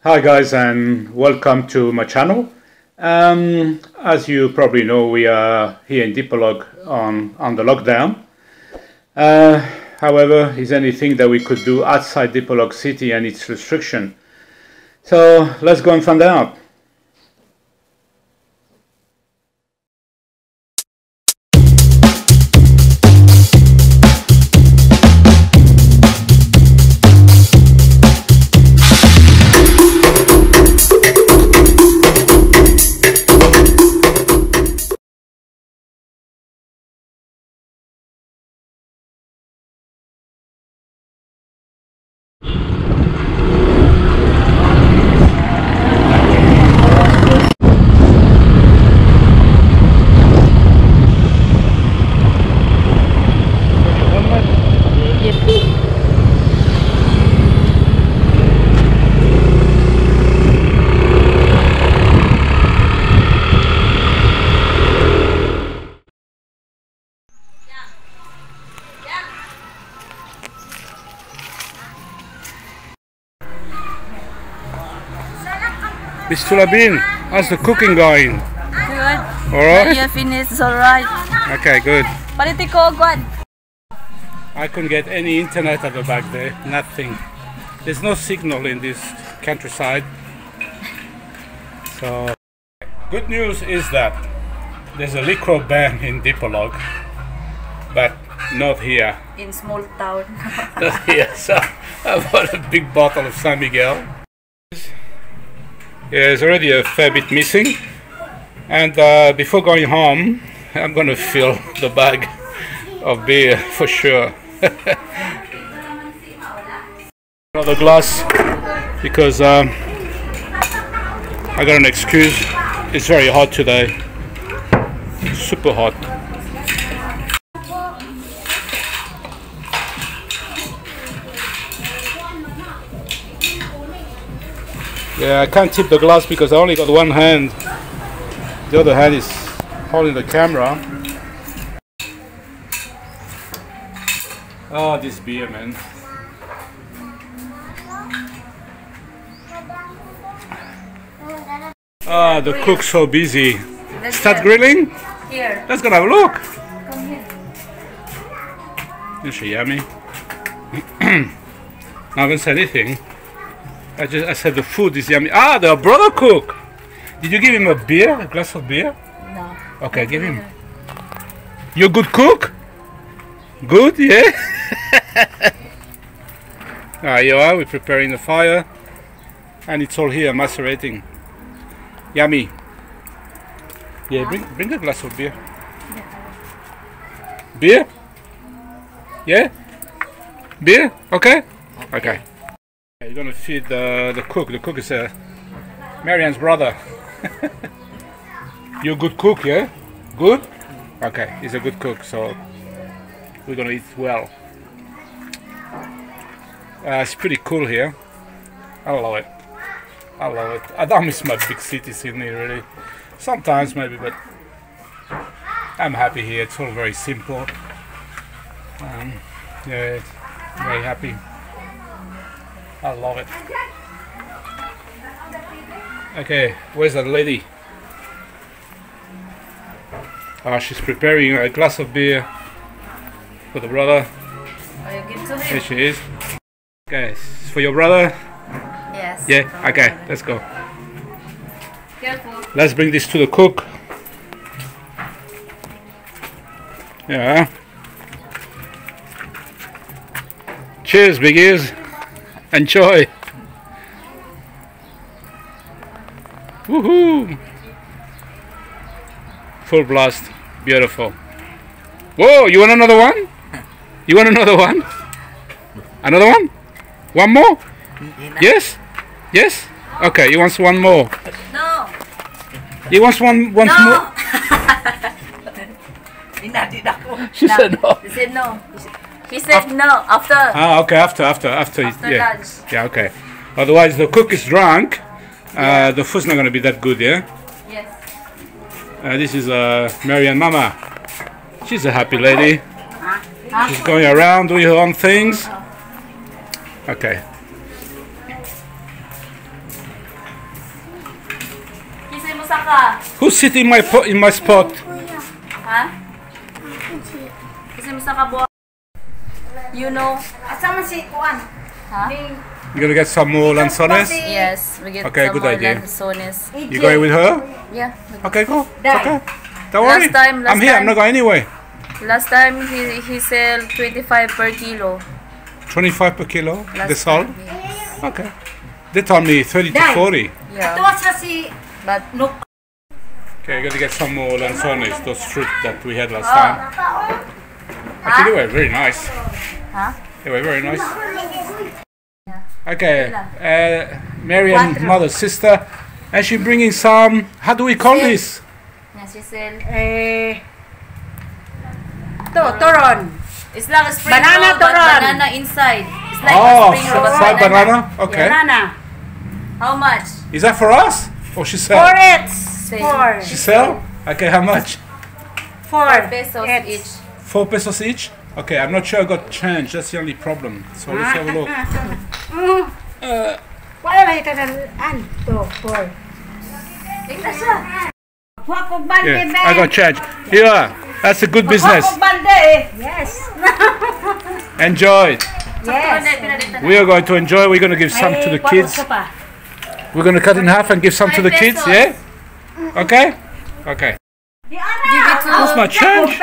Hi guys, and welcome to my channel. As you probably know, we are here in Dipolog on the lockdown. However, is anything that we could do outside Dipolog City and its restriction? So let's go and find out. Miss Tulabin, how's the cooking going? Good. Alright? You finished, it's alright. Okay, good. Politiko, good. I couldn't get any internet at the back there, nothing. There's no signal in this countryside. So, good news is that there's a liquor ban in Dipolog, but not here. In small town. Not here, so I bought a big bottle of San Miguel. Yeah, there's already a fair bit missing, and before going home I'm gonna fill the bag of beer for sure. Another glass because I got an excuse. It's very hot today, super hot. Yeah, I can't tip the glass because I only got one hand. The other hand is holding the camera. Oh, this beer, man. Ah, the cook's so busy. Start grilling? Here. Let's go have a look. Come here. Is she yummy? I haven't said anything. I said the food is yummy. Ah, the brother cook. Did you give him a beer, a glass of beer? No. Okay, give him. You a good cook? Good, yeah? Ah, you are. We're preparing the fire, and it's all here macerating. Yummy. Yeah, bring a glass of beer. Beer? Yeah? Beer? Okay? Okay. You're gonna feed the cook. The cook is Marianne's brother. You're a good cook, yeah? Good? Okay, he's a good cook, so we're gonna eat well. It's pretty cool here. I love it. I love it. I don't miss my big city, Sydney, really. Sometimes maybe, but I'm happy here. It's all very simple. Yeah, very happy. I love it. Okay, where's that lady? She's preparing a glass of beer for the brother. Will you give to Here him? she is. Okay, it's for your brother? Yes. Yeah, okay, let's go. Careful. Let's bring this to the cook. Yeah. Cheers, big ears. Enjoy. Woohoo! Full blast. Beautiful. Whoa, you want another one? You want another one? Another one? One more? Yes? Yes? Okay, he wants one more. No. He wants one more. No. She said no. He said no. He said no after. Ah, okay, after yeah. Lunch. Yeah, okay. Otherwise the cook is drunk. The food's not gonna be that good, yeah? Yes. This is Marianne Mama. She's a happy lady. She's going around doing her own things. Okay. Who's sitting in my spot? Huh? You know. Huh? You gonna get some more lanzones? Yes, we get Okay, some good more idea. Lanzones. You going with her? Yeah. Okay, go. It's okay. Don't worry. Last I'm here. I'm time- not going anyway. Last time he sell 25 per kilo. 25 per kilo. Last That's all. time, yes. Okay. They told me 30 to 40. Yeah. But Okay, you're gonna get some more lanzones, those fruit that we had last time. Actually, they were very nice. Huh? They were very nice. Okay, Marian's mother, sister, and she bringing some. How do we call this? yeah, she sell. Toron. It's like a spring Banana roll, but turon. banana inside. It's like Oh, a spring roll, but fried banana. Okay. Banana. How much? Is that for us or she sell? Four each. Say. Four. She sell? Okay, how much? 4 Pesos each. 4 pesos each. Okay, I'm not sure I got change. That's the only problem. So let's have a look. Wala ba ito an? 2, 4. Huwag kong balde, Yeah, I got change. Here, that's a good business. Huwag kong balde. Yes. Enjoy it. Yes. We are going to enjoy. We're going to give some to the kids. We're going to cut in half and give some to the kids. Yeah. Okay. Okay. Give it to. That's my change.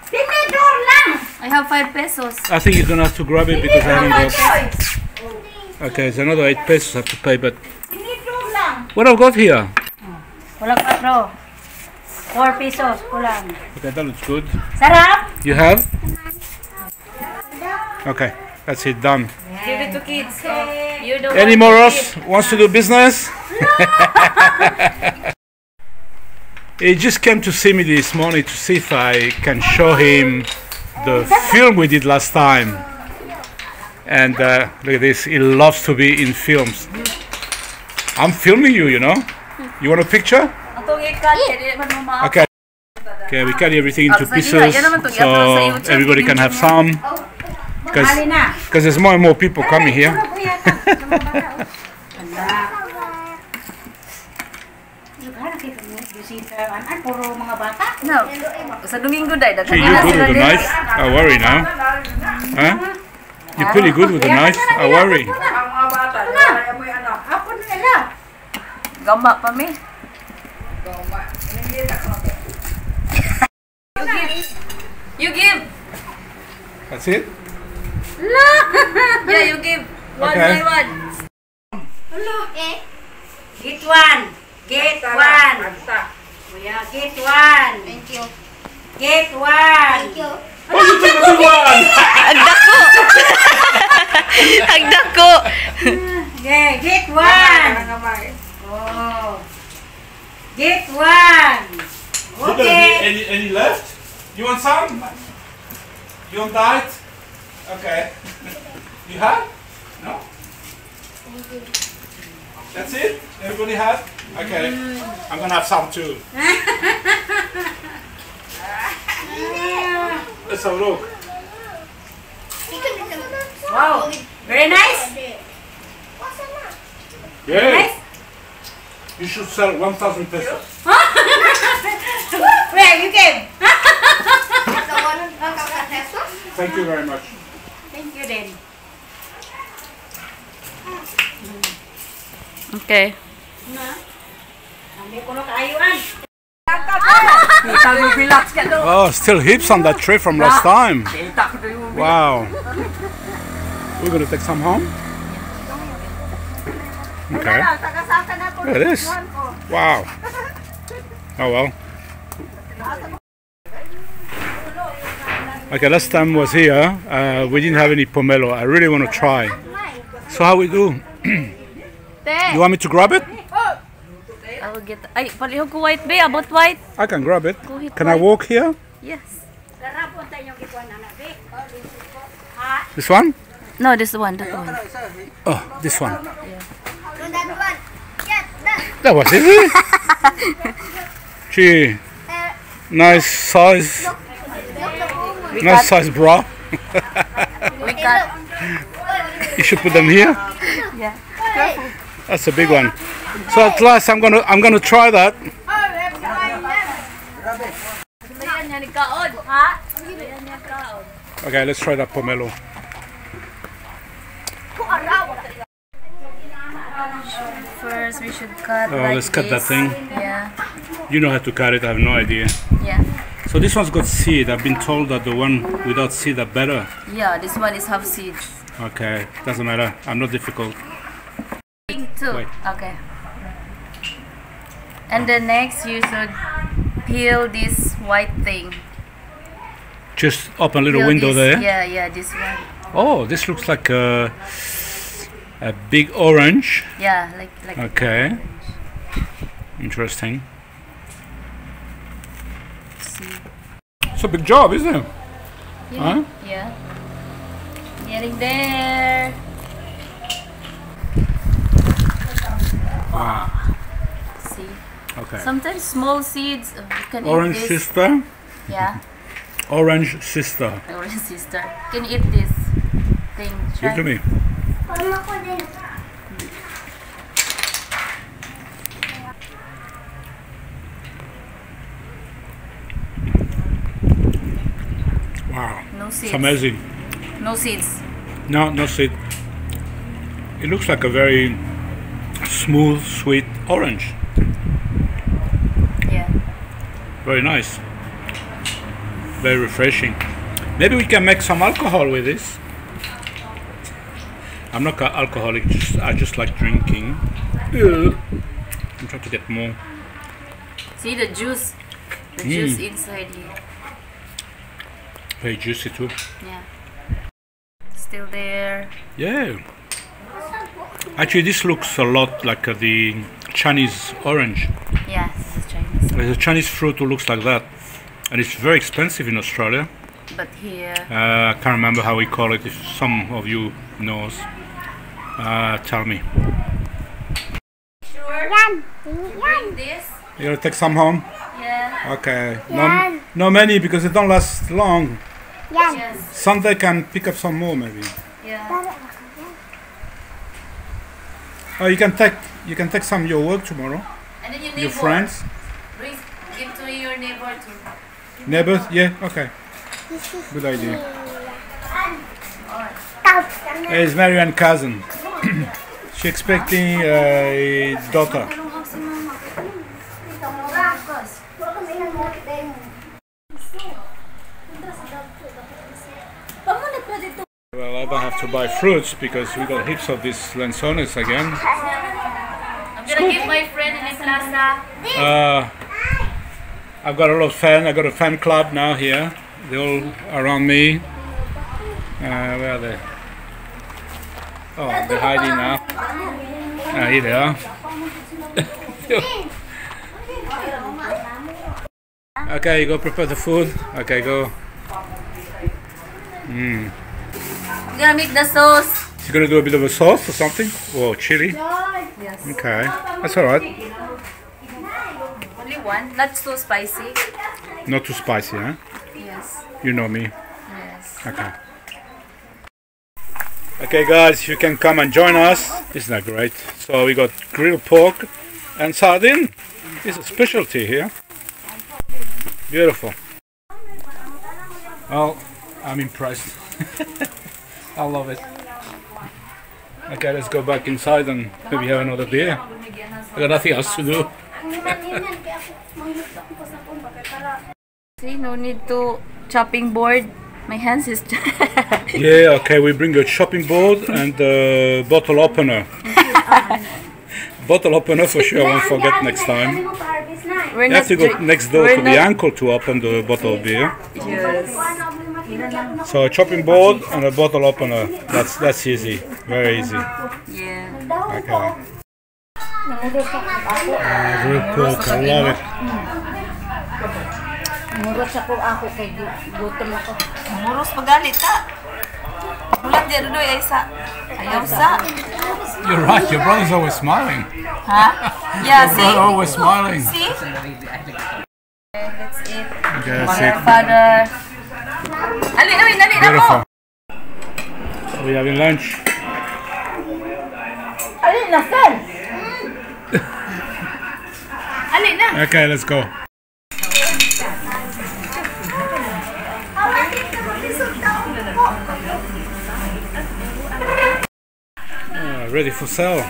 Tinidor lang. I have 5 pesos. I think you're going to have to grab it because I haven't got. Okay, it's another 8 pesos I have to pay. But Tinidor lang. what I've got here? Kulang 4. 4 pesos. Kulang. Okay, that looks good. Sarap. You have? Okay, that's it. Done. Give it to kids. You don't Any want more to us wants to do business? He just came to see me this morning to see if I can show him the film we did last time. And look at this, he loves to be in films. I'm filming you, you know. You want a picture? Okay. Okay, we cut everything into pieces so everybody can have some. Because there's more and more people coming here. No. Sa Domingo day. Gee, you're good with the knife. I worry now. Huh? You're pretty good with the knife. I worry. Gamba pa mi. You give. That's it? Yeah, you give. One Okay. by one. Get one. Get one. Kuya, get one. Thank you. Get one. Oh, you took the one! Agdako. Yeah, get one. Oh. Get one. Okay. Any left? You want some? You want that? Okay. You have? No? That's it? Everybody have? Okay. I'm gonna have some too. Let's have a look. Wow. Very nice. Yeah. You should sell 1,000 pesos. Where you came? Thank you very much. Thank you then. Okay. Hindi ko na kaayuan. Oh, still heaps on that tray from last time. Wow. We're gonna take some home. Okay. Look at this. Wow. Oh well. Okay, last time was here. We didn't have any pomelo. I really want to try. So how we do? You want me to grab it? I will get. Ay, palihog ko white be. About white. I can grab it. Go hit Can I white. walk here? Yes. This one? No, this one. That one. Oh, this one. That was easy. Gee, nice size. Nice size bra. We got. You should put them here. Yeah. That's a big one. So at last I'm gonna try that. Okay, let's try that pomelo. First, we should cut Oh, like let's cut that this. thing. Yeah. You know how to cut it, I have no idea. Yeah. So this one's got seed. I've been told that the one without seed are better. Yeah, this one is half seeds. Okay, doesn't matter. I'm not difficult. Pink too. Wait. Okay. And then next, you should peel this white thing. Just open a little Peel window this. there. Yeah, this one. Oh, this looks like a big orange. Yeah, like. Okay. Interesting. See. It's a big job, isn't it? Yeah. Huh? Yeah. Getting there. Wow. See. Okay. Sometimes small seeds you can Orange eat this. sister. Yeah. Orange sister. Orange sister. Can you eat this thing? Give Try. to me. Wow. No seeds. It's amazing. No seeds. No seed. It looks like a very smooth, sweet orange. Yeah. Very nice. Very refreshing. Maybe we can make some alcohol with this. I'm not alcoholic, I just like drinking. I'm trying to get more. See the juice. The juice inside here. Very juicy too. Yeah. Still there. Yeah. Actually, this looks a lot like the Chinese orange. Yeah, this is Chinese. There's a Chinese fruit who looks like that. And it's very expensive in Australia. But here. I can't remember how we call it. If some of you knows, tell me. Sure. Bring this. You gonna take some home? Yeah. Okay. No many because they don't last long. Yes. Sunday can pick up some more maybe. Yeah. Oh, you can take some your work tomorrow. And then your neighbor. Your friends, Bring, give to your neighbor too. neighbors. Yeah. Okay. Good idea. It's Marianne's cousin. She expecting a daughter. Well, I don't have to buy fruits because we got heaps of these Lanzones again. I'm gonna give my friend in the plaza. I've got a lot of fan. I got a fan club now here. They're all around me. Where are they? Oh, they're hiding now. Here they are. Okay, you go prepare the food. Okay, go. I'm gonna make the sauce. You're gonna do a bit of a sauce or something? Oh, chili. Yes. Okay, that's all right. Only one. Not too spicy. Not too spicy, huh? Yes. You know me. Yes. Okay. Okay, guys, you can come and join us. Isn't that great? So we got grilled pork and sardine. It's a specialty here. Beautiful. Well, I'm impressed. I love it. Okay, let's go back inside and maybe have another beer. I got nothing else to do. See, no need to chopping board. My hands is. Yeah, okay, we bring a chopping board and a bottle opener. Bottle opener for sure, I won't forget next time. We're You not have to go drink- next door we're to the not- uncle to open the bottle of beer. Yes. So a chopping board and a bottle opener. That's easy, very easy. Yeah. Okay. Grilled pork, I love it. Murot sa po ako kay gutom ako. Muros pagalit ha. Bulat dia dulu ay sa. Ayaw sa. You're right, your brother's always smiling. Ha? Yeah, see? always smiling. See? Okay, that's it. Okay, that's Mother, it. father. Ali, na mo. Beautiful. So we're having lunch. Alin na, sir? Ali na. Okay, let's go. Ready for sale.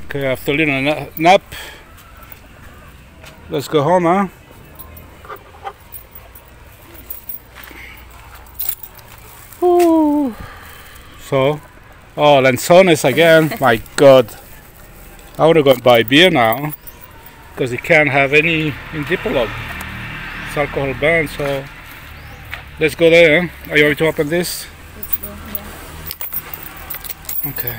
Okay, after a little nap, let's go home, huh? Ooh. So, oh, Lanzones again. My God, I want to go and buy beer now because you can't have any in Dipolog. It's alcohol banned, so let's go there. Huh? Are you ready to open this? Let's go. Yeah. Okay.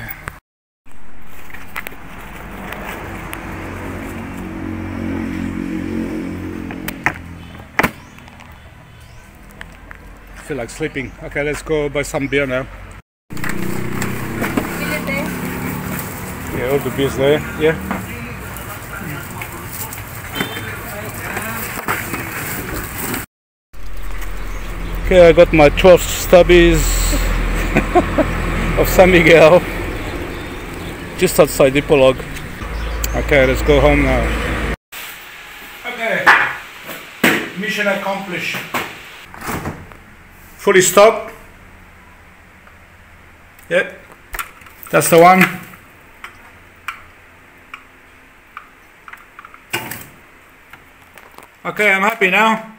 I feel like sleeping. Okay, let's go buy some beer now. Yeah, all the beers there. Yeah. Okay, I got my 12 stubbies of San Miguel just outside Dipolog. Okay, let's go home now. Okay, mission accomplished. Fully stocked. Yep, that's the one. Okay, I'm happy now.